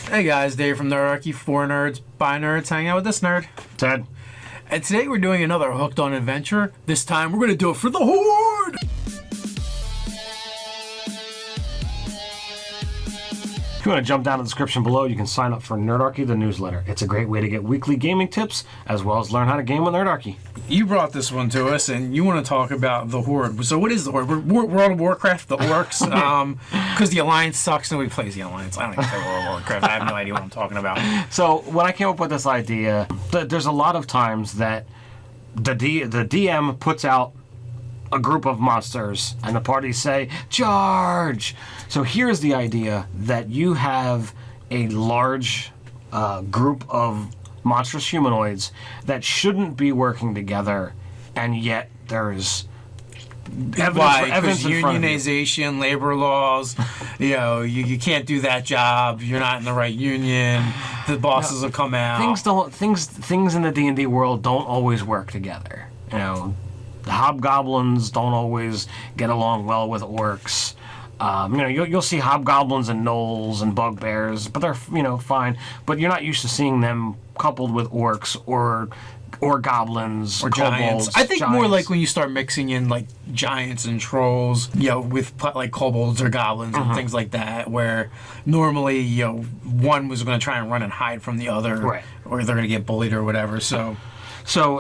Hey guys, Dave from Nerdarchy, 4 nerds, by nerds, hanging out with this nerd. Ted. And today we're doing another Hooked on adventure. This time we're going to do it for the Horde! If you want to jump down to the description below, you can sign up for Nerdarchy, the newsletter. It's a great way to get weekly gaming tips, as well as learn how to game with Nerdarchy. You brought this one to us, and you want to talk about the Horde. So what is the Horde? World of Warcraft, the Orcs, because the Alliance sucks, nobody plays the Alliance. I don't even play World of Warcraft. I have no idea what I'm talking about. So when I came up with this idea, there's a lot of times that the DM puts out a group of monsters, and the parties say, charge! So here's the idea that you have a large group of monstrous humanoids that shouldn't be working together, and yet there's evidence in front of you. Unionization, labor laws, you can't do that job, you're not in the right union, the bosses will come out. Things in the D&D world don't always work together. The hobgoblins don't always get along well with orcs. You'll see hobgoblins and gnolls and bugbears, but they're fine. But you're not used to seeing them coupled with orcs or goblins or kobolds, giants. I think giants. More like when you start mixing in like giants and trolls, with like kobolds or goblins and things like that, where normally one was going to try and run and hide from the other, right, or they're going to get bullied or whatever. So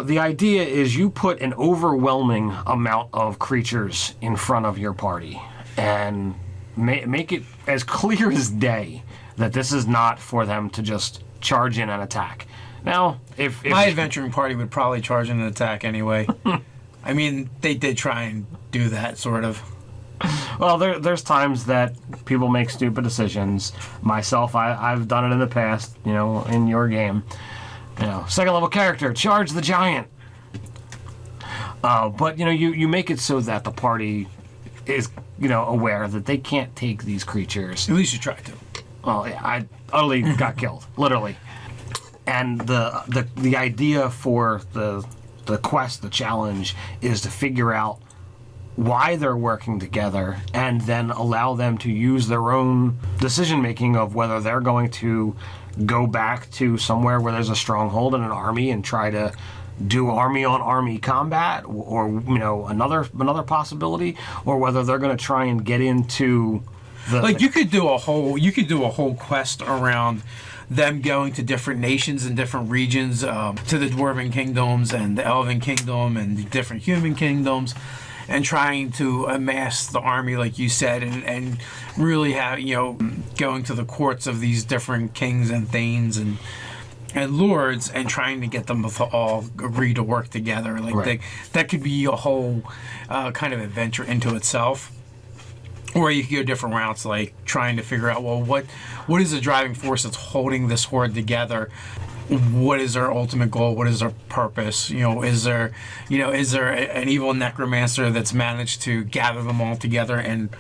the idea is you put an overwhelming amount of creatures in front of your party and make it as clear as day that this is not for them to just charge in and attack. Now, if my adventuring party would probably charge in and attack anyway. I mean, they did try and do that, sort of. Well, there's times that people make stupid decisions. Myself, I've done it in the past, in your game. Second level character, charge the giant. But you make it so that the party is aware that they can't take these creatures. At least you try to. Well, yeah, I utterly got killed, literally. And the idea for the quest, the challenge, is to figure out why they're working together and then allow them to use their own decision making of whether they're going to go back to somewhere where there's a stronghold and an army and try to do army on army combat, or another possibility, or whether they're going to try and get into you could do a whole quest around them going to different nations and different regions, to the dwarven kingdoms and the elven kingdom and the different human kingdoms, and trying to amass the army, like you said, and really have, going to the courts of these different kings and thanes and lords and trying to get them to all agree to work together. Like that could be a whole kind of adventure into itself. Or you could go different routes, like trying to figure out, well, what is the driving force that's holding this horde together? What is their ultimate goal? What is their purpose? Is there an evil necromancer that's managed to gather them all together and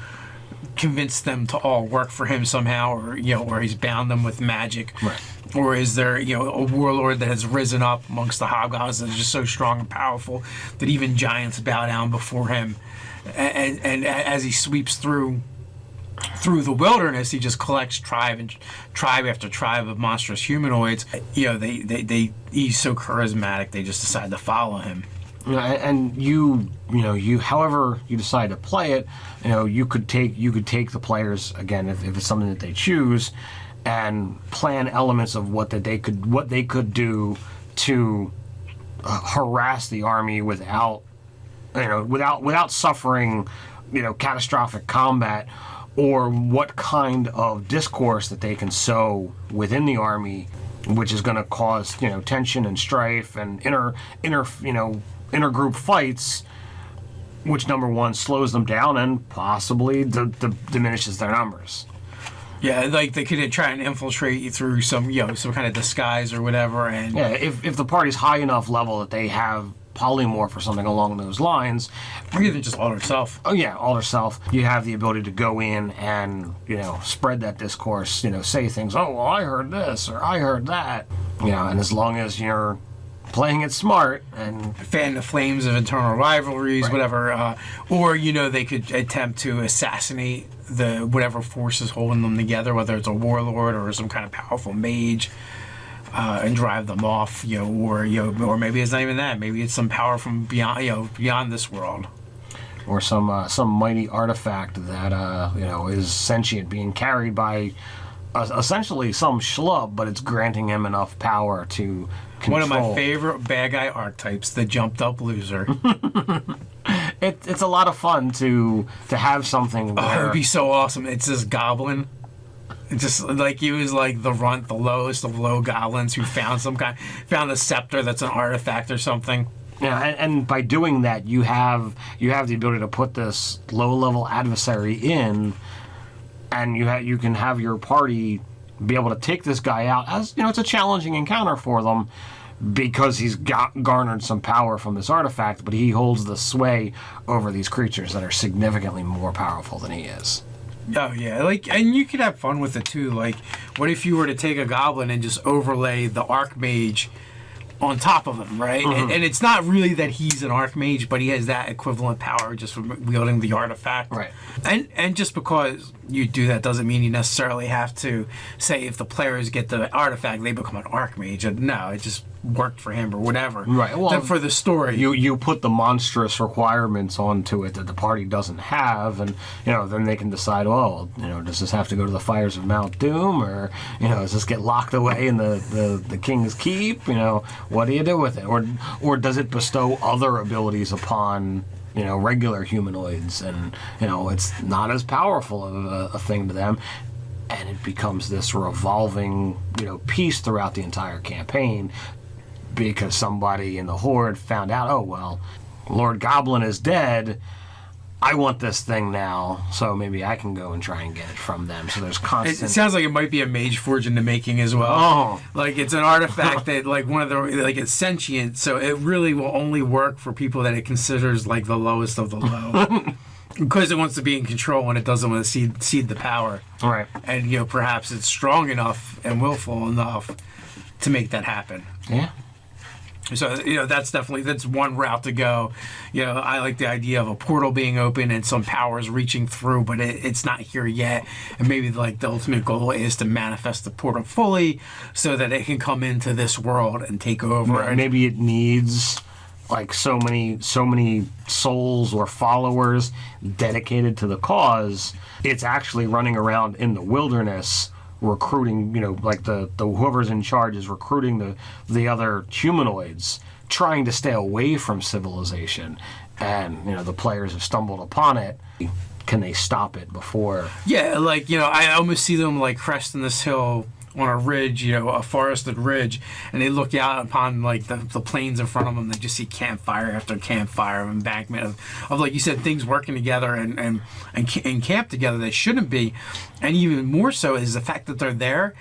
convince them to all work for him somehow, or he's bound them with magic? Right. Or is there, a warlord that has risen up amongst the hobgoblins that is just so strong and powerful that even giants bow down before him? And as he sweeps through the wilderness, he just collects tribe after tribe of monstrous humanoids. He's so charismatic, they just decide to follow him. And however you decide to play it, you could take the players, again, if it's something that they choose, and plan elements of what they could do to harass the army without suffering catastrophic combat, or what kind of discourse that they can sow within the army, which is going to cause tension and strife and inner group fights, which, number one, slows them down and possibly diminishes their numbers. Yeah, like they could try and infiltrate you through some kind of disguise or whatever. And yeah, if the party's high enough level that they have polymorph or something along those lines, or even just alter self. Oh yeah, alter self. You have the ability to go in and spread that discourse. Say things. Oh well, I heard this or I heard that. And as long as your playing it smart and fan the flames of internal rivalries, Right. whatever. Or they could attempt to assassinate the whatever force is holding them together, whether it's a warlord or some kind of powerful mage, and drive them off. Or maybe it's not even that. Maybe it's some power from beyond this world. or some mighty artifact that is sentient, being carried by essentially some schlub, but it's granting him enough power to control. One of my favorite bad guy archetypes, the jumped up loser. It's a lot of fun to have something Oh, it where would be so awesome. It's this goblin. It's just like he was like the lowest of low goblins who found a scepter that's an artifact or something. and by doing that, you have the ability to put this low level adversary in, and you can have your party be able to take this guy out. As it's a challenging encounter for them because he's garnered some power from this artifact, but he holds the sway over these creatures that are significantly more powerful than he is. Oh yeah, and you could have fun with it too. Like, what if you were to take a goblin and just overlay the archmage on top of him, right? Mm-hmm. And it's not really that he's an archmage, but he has that equivalent power just from wielding the artifact. Right. And just because you do that doesn't mean you necessarily have to say if the players get the artifact, they become an archmage. And no, it just worked for him or whatever. Right. Well, then for the story, you put the monstrous requirements onto it that the party doesn't have, and then they can decide, well, does this have to go to the fires of Mount Doom, or does this get locked away in the King's Keep? What do you do with it, or does it bestow other abilities upon regular humanoids, and it's not as powerful of a thing to them, and it becomes this revolving piece throughout the entire campaign. Because somebody in the Horde found out, oh, well, Lord Goblin is dead. I want this thing now, so maybe I can go and try and get it from them. So there's constant... It sounds like it might be a mage forge in the making as well. Oh. Like, it's an artifact that, it's sentient, so it really will only work for people that it considers, like, the lowest of the low. Because it wants to be in control and it doesn't want to cede the power. Right. And, perhaps it's strong enough and willful enough to make that happen. Yeah. So, that's one route to go. I like the idea of a portal being open and some powers reaching through, but it's not here yet. And maybe the ultimate goal is to manifest the portal fully so that it can come into this world and take over. And maybe it needs like so many souls or followers dedicated to the cause. It's actually running around in the wilderness recruiting, like the whoever's in charge is recruiting the other humanoids, trying to stay away from civilization, and the players have stumbled upon it. Can they stop it before? Yeah, I almost see them like cresting this hill on a ridge, a forested ridge, and they look out upon the plains in front of them. They just see campfire after campfire, embankment of like you said, things working together and camp together that shouldn't be. And even more so is the fact that they're there,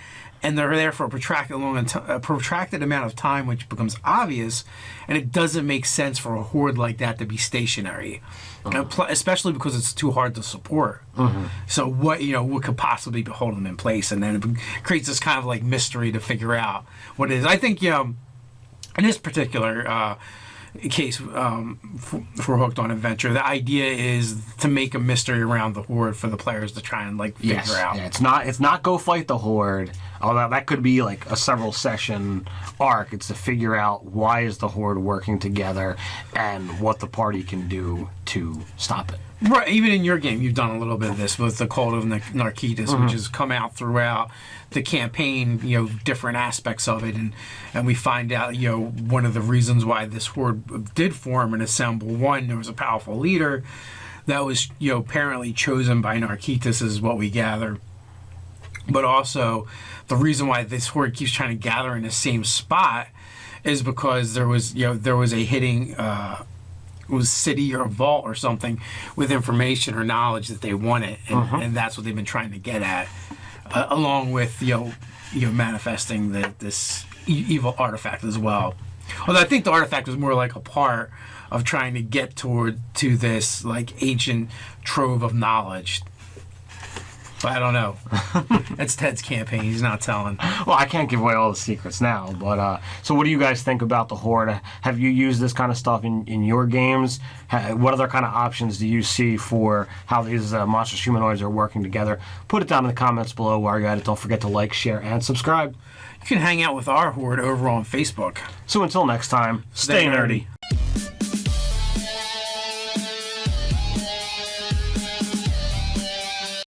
and they're there for a protracted amount of time, which becomes obvious, and it doesn't make sense for a horde like that to be stationary. Especially because it's too hard to support. Mm-hmm. So what could possibly be holding them in place, and then it creates this kind of like mystery to figure out what it is. I think in this particular case for Hooked on Adventure, the idea is to make a mystery around the horde for the players to try and figure out. Yeah, it's not go fight the horde. Although that could be like a several session arc. It's to figure out why is the horde working together and what the party can do to stop it. Right. Even in your game, you've done a little bit of this with the Cult of Narquitas, mm-hmm. which has come out throughout the campaign. Different aspects of it, and we find out one of the reasons why this horde did form and assemble. One, there was a powerful leader that was apparently chosen by Narquitas, is what we gather. But also, the reason why this horde keeps trying to gather in the same spot is because there was a hidden was city or vault or something with information or knowledge that they wanted, and, mm-hmm. and that's what they've been trying to get at, along with manifesting this evil artifact as well. Although I think the artifact was more like a part of trying to get to this like ancient trove of knowledge. But I don't know. It's Ted's campaign. He's not telling. Well, I can't give away all the secrets now, but so what do you guys think about the Horde? Have you used this kind of stuff in your games? What other kind of options do you see for how these monstrous humanoids are working together? Put it down in the comments below while you're at it. Don't forget to like, share, and subscribe. You can hang out with our Horde over on Facebook. So until next time, stay nerdy.